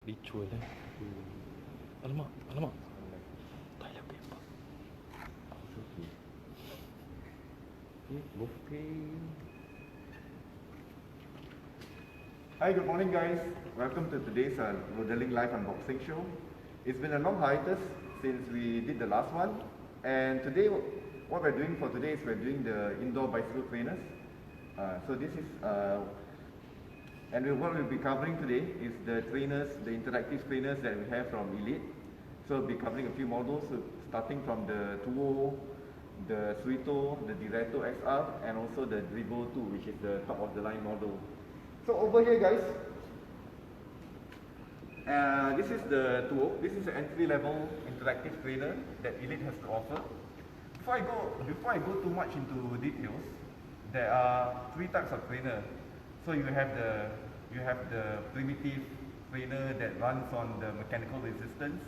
Ritual Alamak, alamak. Toilet paper. Hi, good morning guys. Welcome to today's Rodalink Live Unboxing Show. It's been a long hiatus since we did the last one, and today what we're doing for today is we're doing the indoor bicycle trainers. So this is and what we'll be covering today is the trainers, the interactive trainers that we have from Elite. So we'll be covering a few models, starting from the Drivo, the Suito, the Diretto XR, and also the Drivo 2, which is the top of the line model. So over here guys, this is the Drivo. This is an entry-level interactive trainer that Elite has to offer. Before I go too much into details, there are three types of trainer. So you have the primitive trainer that runs on the mechanical resistance,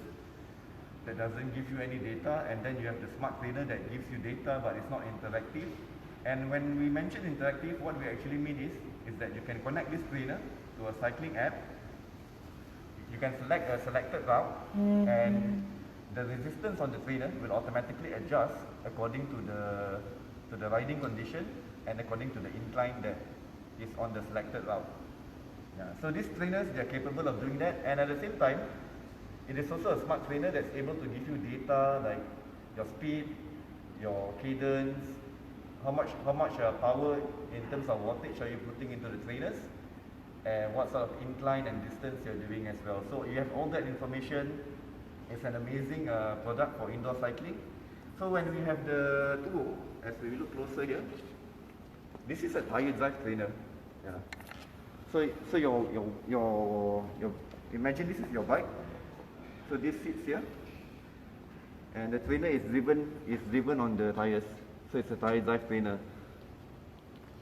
that doesn't give you any data, and then you have the smart trainer that gives you data but it's not interactive. And when we mention interactive, what we actually mean is that you can connect this trainer to a cycling app. You can select a selected route, and the resistance on the trainer will automatically adjust according to the riding condition and according to the incline that is on the selected route. So these trainers, they are capable of doing that, and at the same time, it is also a smart trainer that's able to give you data like your speed, your cadence, how much power in terms of wattage are you putting into the trainers, and what sort of incline and distance you're doing as well. So you have all that information. It's an amazing product for indoor cycling. So when we have the Drivo, as we look closer here, this is a tire drive trainer. So your imagine this is your bike. So this sits here, and the trainer is driven on the tires. So it's a tire drive trainer.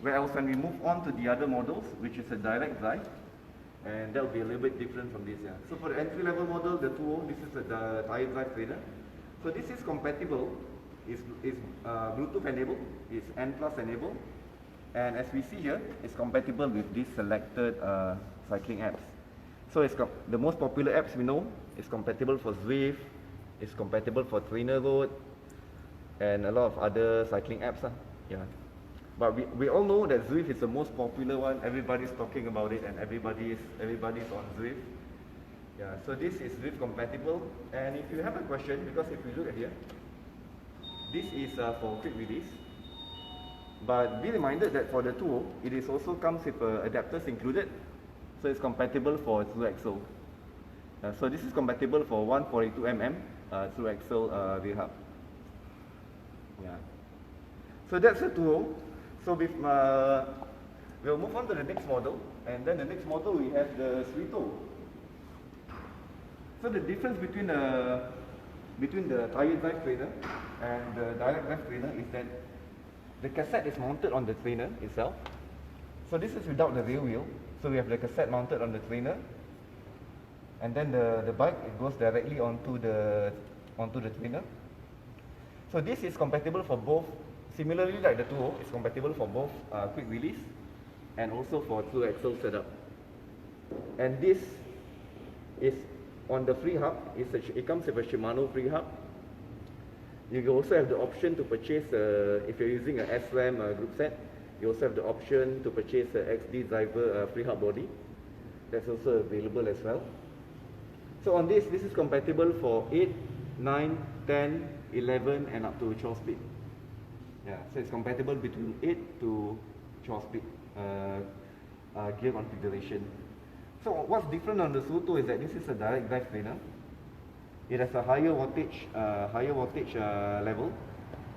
Whereas when we move on to the other models, which is a direct drive, and that will be a little bit different from this. So for the entry level model, the Drivo, this is the tire drive trainer. So this is compatible. It's Bluetooth enabled. It's N+ enabled. And as we see here, it's compatible with these selected cycling apps. So the most popular apps we know is compatible for Zwift, it's compatible for Trainer Road, and a lot of other cycling apps. But we all know that Zwift is the most popular one. Everybody's talking about it, and everybody's on Zwift. So this is Zwift compatible. And if you have a question, because if you look at here, this is for quick release. But be reminded that for the Drivo, it is also comes with adapters included, so it's compatible for through axle. So this is compatible for 142mm through axle rear hub. So that's the Drivo. So we'll move on to the next model, and then the next model we have the Suito. So the difference between the tire drive trainer and the direct drive trainer is that the cassette is mounted on the trainer itself. So this is without the rear wheel. So we have the cassette mounted on the trainer, and then the bike, it goes directly onto the trainer. So this is compatible for both. Similarly, like the Drivo, it's compatible for both quick release and also for through axle setup. And this is on the free hub. It comes with a Shimano free hub. You also have the option to purchase, if you're using an SRAM group set, you also have the option to purchase a XD driver free hub body. That's also available as well. So on this is compatible for 8, 9, 10, 11 and up to 12 speed. So it's compatible between 8 to 12 speed gear configuration. So what's different on the Suito is that this is a direct drive trainer. It has a higher wattage level,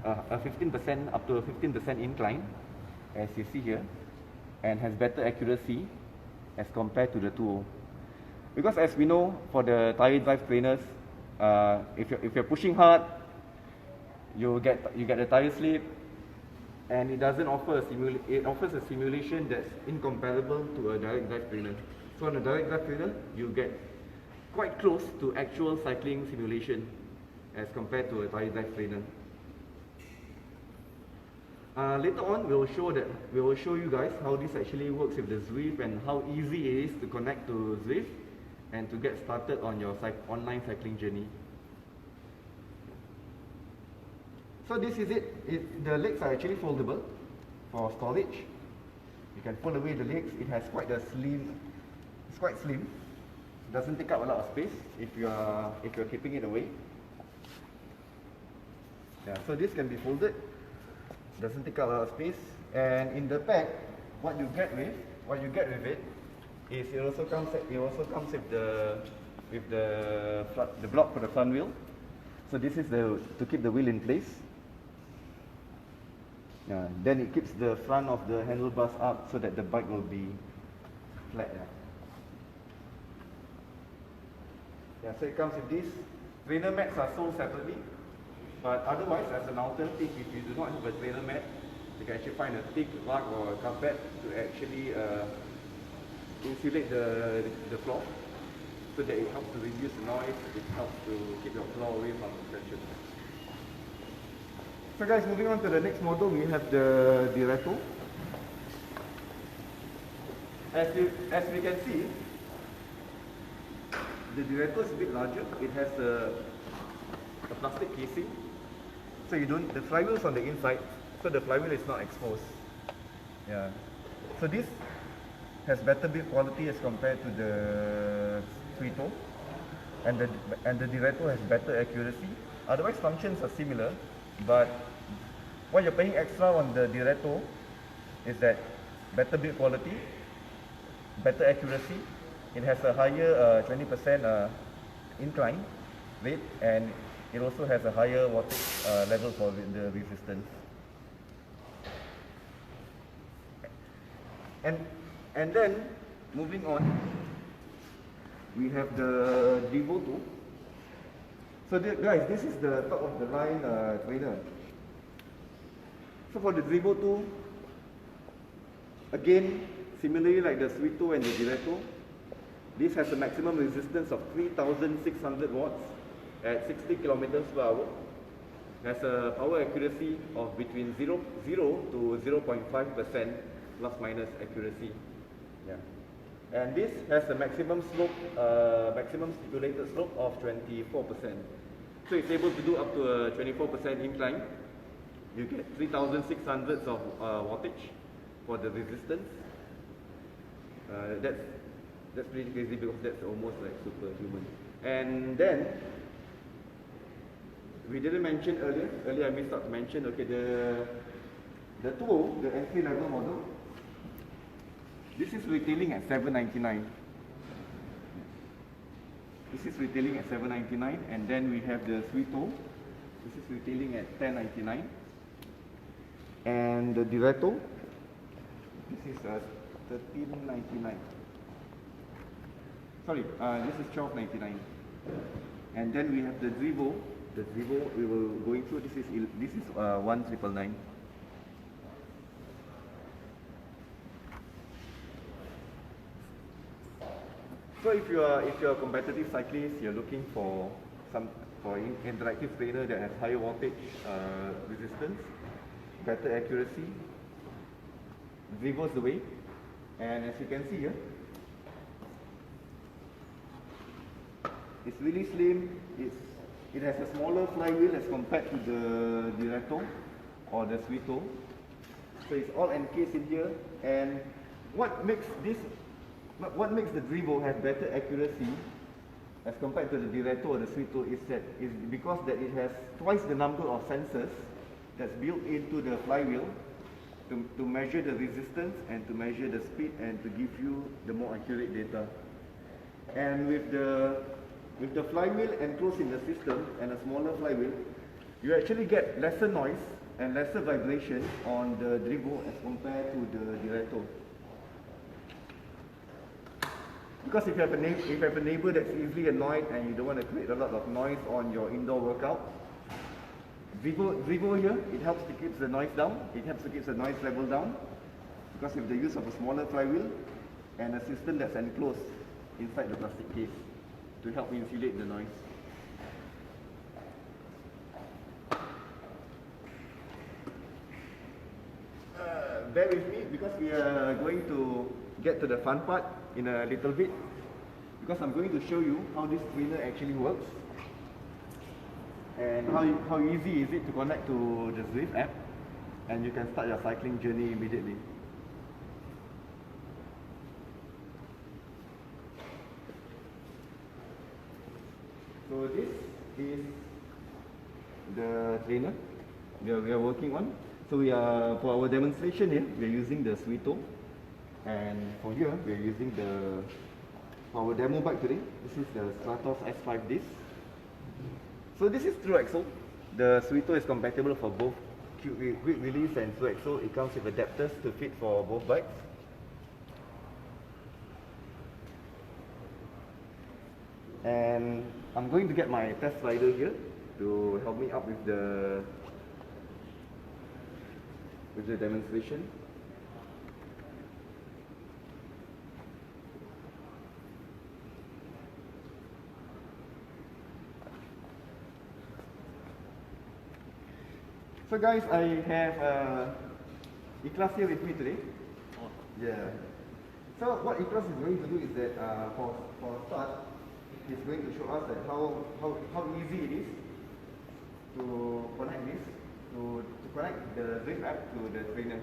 a 15% up to a 15% incline, as you see here, and has better accuracy as compared to the Drivo. Because as we know, for the tire drive trainers, if you're pushing hard, you get a tire slip, and it doesn't offer it offers a simulation that's incomparable to a direct drive trainer. So on a direct drive trainer, you get quite close to actual cycling simulation as compared to a tire drive trainer. Later on, we will show you guys how this actually works with the Zwift and how easy it is to connect to Zwift and to get started on your online cycling journey. So this is it. The legs are actually foldable for storage. You can fold away the legs. It has quite a slim. It's quite slim. Doesn't take up a lot of space if you're keeping it away. Yeah. So this can be folded. Doesn't take up a lot of space. And in the pack, what you get with it is it also comes with the block for the front wheel. So this is to keep the wheel in place. Then it keeps the front of the handlebars up so that the bike will be flat. So it comes with this. Trainer mats are sold separately, but otherwise, as an alternative, if you do not have a trainer mat, you can actually find a thick rug or a carpet to actually insulate the floor, so that it helps to reduce the noise. It helps to keep your floor away from tension. So guys, moving on to the next model, we have the Diretto. As we can see, the Diretto is a bit larger. It has a plastic casing, so the flywheel is on the inside, so the flywheel is not exposed. So this has better build quality as compared to the Suito, and the Diretto has better accuracy. Otherwise, functions are similar, but what you're paying extra on the Diretto is that better build quality, better accuracy. It has a higher 20% incline rate, and it also has a higher wattage level for the resistance. And then moving on, we have the Drivo 2. So guys, this is the top of the line trainer. So for the Drivo 2, again, similarly like the Suito and the Diretto, this has a maximum resistance of 3,600 watts at 60 kilometers per hour. It has a power accuracy of between 0 to 0.5% plus minus accuracy. And this has a maximum stipulated slope of 24%. So it's able to do up to a 24% incline. You get 3,600 of wattage for the resistance. That's pretty crazy because that's almost like superhuman. And then we didn't mention earlier I missed out to mention, okay, the 2, the entry level model, this is retailing at $799. This is retailing at $799, and then we have the Suito. This is retailing at $1099. And the Diretto, this is $1399. Sorry, this is $1299. And then we have the Drivo. The Drivo we were going through. This is $1,999. So if you are a competitive cyclist, you're looking for an interactive trainer that has higher wattage resistance, better accuracy, Drivo's the way. And as you can see here, it's really slim. It has a smaller flywheel as compared to the Diretto or the Suito. So it's all encased in here. And what makes the Drivo have better accuracy as compared to the Diretto or the Suito is because that it has twice the number of sensors that's built into the flywheel to measure the resistance and to measure the speed and to give you the more accurate data. And with the flywheel enclosed in the system and a smaller flywheel, you actually get lesser noise and lesser vibration on the Drivo as compared to the Diretto. Because if you have a neighbor that's easily annoyed and you don't want to create a lot of noise on your indoor workout, Drivo here, it helps to keep the noise down. It helps to keep the noise level down because with the use of a smaller flywheel and a system that's enclosed inside the plastic case to help insulate the noise. Bear with me because we are going to get to the fun part in a little bit. because I'm going to show you how this trainer actually works and how easy is it to connect to the Drivo app, and you can start your cycling journey immediately. So this is the trainer we are working on. So for our demonstration here, we are using the Suito, and for here we are using for our demo bike today. This is the Stratos S5 disc. So this is true axle. The Suito is compatible for both quick release and true axle. It comes with adapters to fit for both bikes. And I'm going to get my test rider here to help me out with the demonstration. So guys, I have Ikhlas here with me today. Yeah. So what Ikhlas is going to do is that for a start, he's going to show us that how easy it is to connect this, to connect the Drivo app to the trainer.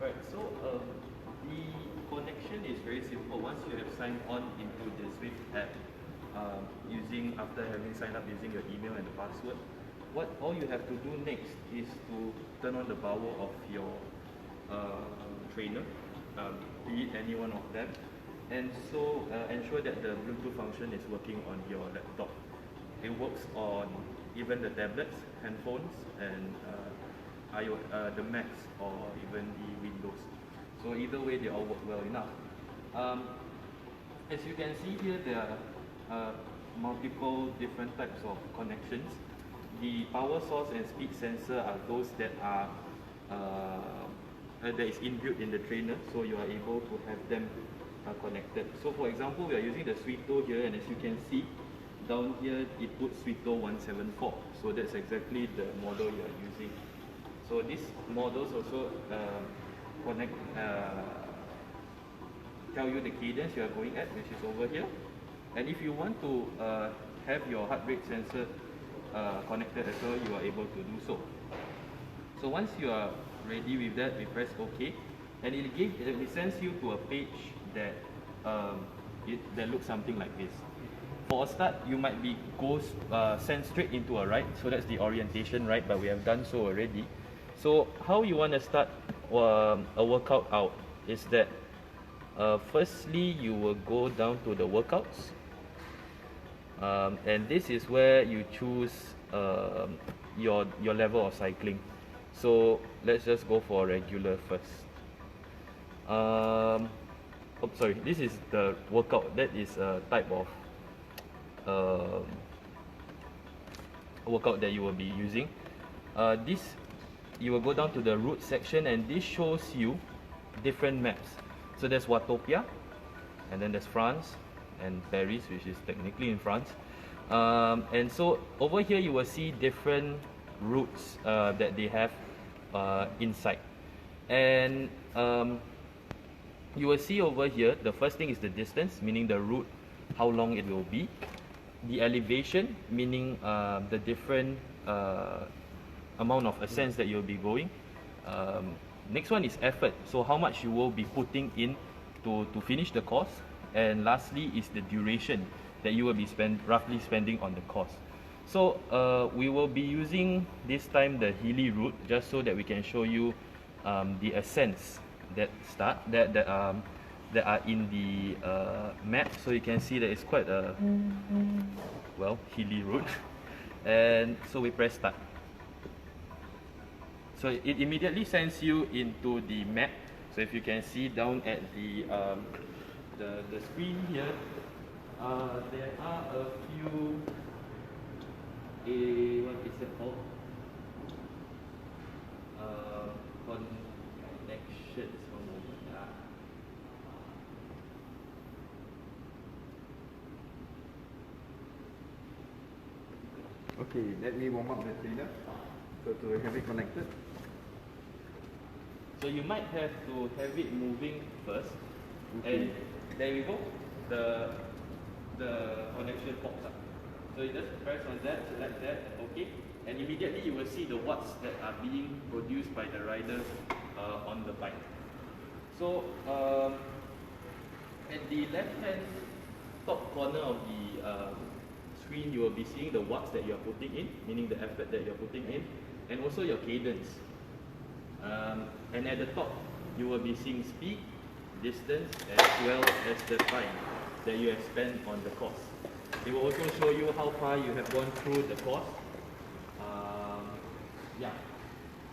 Right, so the connection is very simple. Once you have signed on into the Drivo app, after having signed up using your email and the password, all you have to do next is to turn on the power of your trainer, be it any one of them, and so ensure that the Bluetooth function is working on your laptop. It works on even the tablets, handphones, and the Macs or even the Windows. So either way, they all work well enough. As you can see here, there are multiple different types of connections. The power source and speed sensor are those that are that is inbuilt in the trainer, so you are able to have them connected. So for example, we are using the Suito here, and as you can see down here, it puts Suito 174. So that's exactly the model you are using. So these models also tell you the cadence you are going at, which is over here. And if you want to have your heart rate sensor connected as well, you are able to do so. So once you are ready with that, we press OK, and it sends you to a page that that looks something like this. For a start, you might be sent straight into a ride, so that's the orientation ride, but we have done so already. So how you want to start a workout out is that firstly you will go down to the workouts, and this is where you choose your level of cycling. So let's just go for regular first. Sorry, this is the workout. That is a type of workout that you will be using. You will go down to the route section, and this shows you different maps. So there's Watopia, and then there's France and Paris, which is technically in France. And so over here you will see different routes that they have inside. And you will see over here, the first thing is the distance, meaning the route, how long it will be. The elevation, meaning the different amount of ascents that you'll be going. Next one is effort, so how much you will be putting in to finish the course. And lastly is the duration that you will be roughly spending on the course. So we will be using this time the hilly route, just so that we can show you the ascents that are in the map. So you can see that it's quite a hilly route. And so we press start. So it immediately sends you into the map. So if you can see down at the the screen here, there are a few what is it called? Connections. One moment. Okay, let me warm up the trainer so to have it connected. So you might have to have it moving first, Okay. and there we go. The connection pops up. So you just press on that, select that, okay, and immediately you will see the watts that are being produced by the riders on the bike. So at the left-hand top corner of the screen, you will be seeing the watts that you are putting in, meaning the effort that you are putting in, and also your cadence. And at the top, you will be seeing speed, distance, as well as the time that you have spent on the course. It will also show you how far you have gone through the course. Yeah,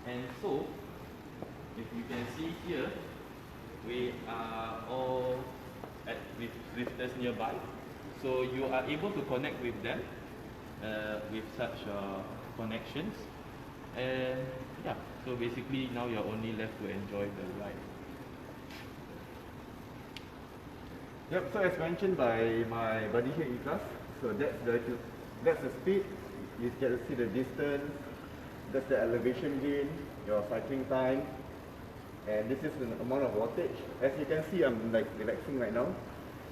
and so if you can see here, we are all with Swifters nearby, so you are able to connect with them with such connections, and yeah, so basically now you're only left to enjoy the ride. Yep, so as mentioned by my buddy here in class, so that's the speed, you can see the distance, that's the elevation gain, your cycling time, and this is the amount of wattage. As you can see, I'm like relaxing right now,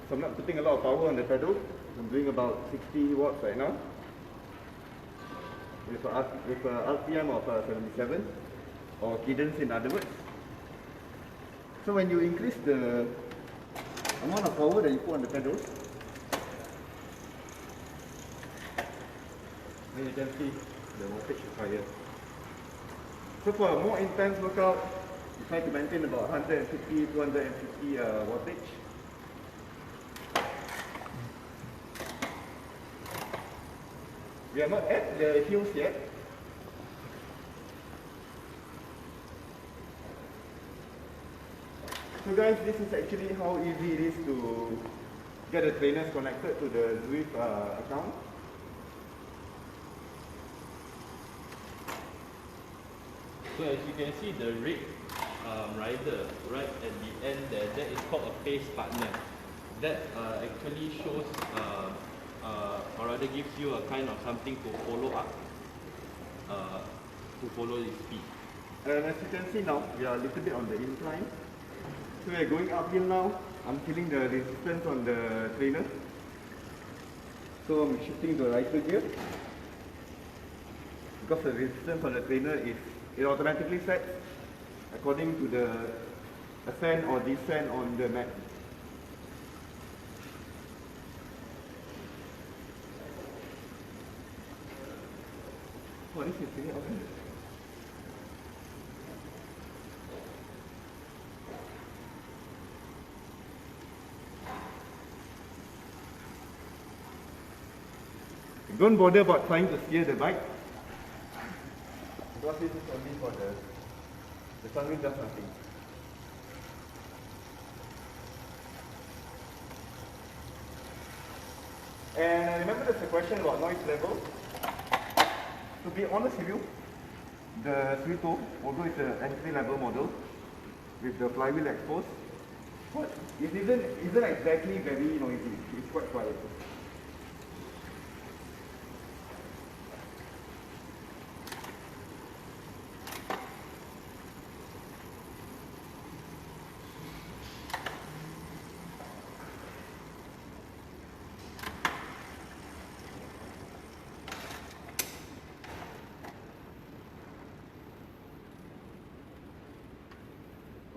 so I'm not putting a lot of power on the pedal. I'm doing about 60 watts right now with a RPM of 77, or cadence in other words. So when you increase the amount of power that you put on the pedal, then you can see the wattage is higher. So for a more intense workout, you try to maintain about 150, 250 wattage. We are not at the hills yet. So guys, this is actually how easy it is to get the trainers connected to the Drivo account. So as you can see, the red rider right at the end there, that is called a pace partner. That actually shows, or rather gives you a kind of something to follow up, to follow the speed. And as you can see now, we are a little bit on the incline. So we are going uphill now. I'm feeling the resistance on the trainer. So I'm shifting to lighter gear. Because the resistance on the trainer is, it automatically sets according to the ascent or descent on the mat. Oh, this is really awesome. Don't bother about trying to steer the bike, because this is only for the sunroof does nothing. And remember, there's a question about noise level. To be honest with you, the Suito, although it's an entry level model with the flywheel exposed, but it isn't exactly very noisy. It's quite quiet.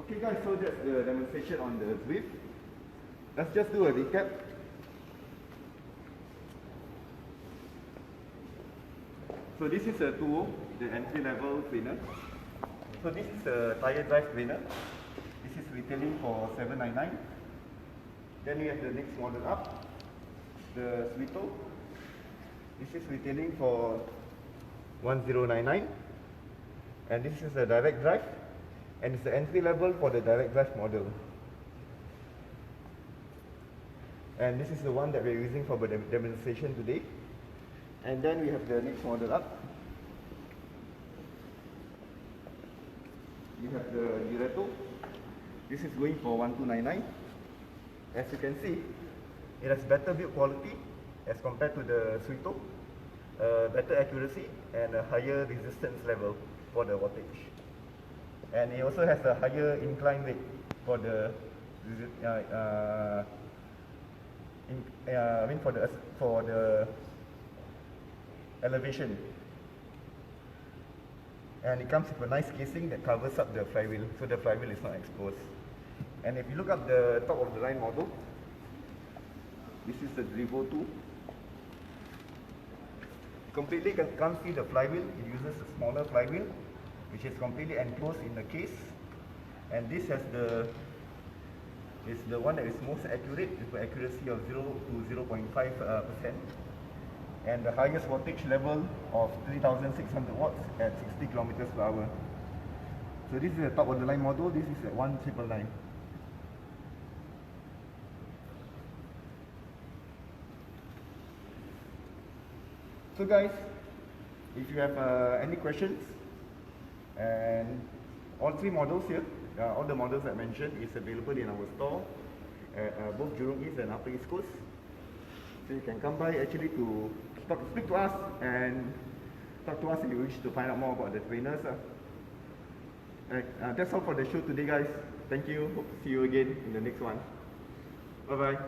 Okay guys, so that's the demonstration on the Drivo. Let's just do a recap. So this is a 2.0, the entry level trainer. So this is a tire drive trainer. This is retailing for $799. Then we have the next model up, the Suito. This is retailing for $1099. And this is a direct drive. And it's the entry level for the direct drive model. And this is the one that we're using for the demonstration today. And then we have the next model up. We have the Diretto. This is going for 1299. As you can see, it has better build quality as compared to the Suito, better accuracy and a higher resistance level for the wattage. And it also has a higher incline rate for the for the elevation. And it comes with a nice casing that covers up the flywheel, so the flywheel is not exposed. And if you look up the top of the line model, this is the Drivo 2. Completely can't see the flywheel. It uses a smaller flywheel, which is completely enclosed in the case. And this has is the one that is most accurate, with an accuracy of 0 to 0.5%. And the highest wattage level of 3600 watts at 60 kilometers per hour. So this is the top of the line model. This is at 1999. So guys, if you have any questions, and all three models here, all the models I mentioned is available in our store at both Jurong East and Upper East Coast. So you can come by actually to speak to us and talk to us if you wish to find out more about the trainers. That's all for the show today, guys. Thank you. Hope to see you again in the next one. Bye bye.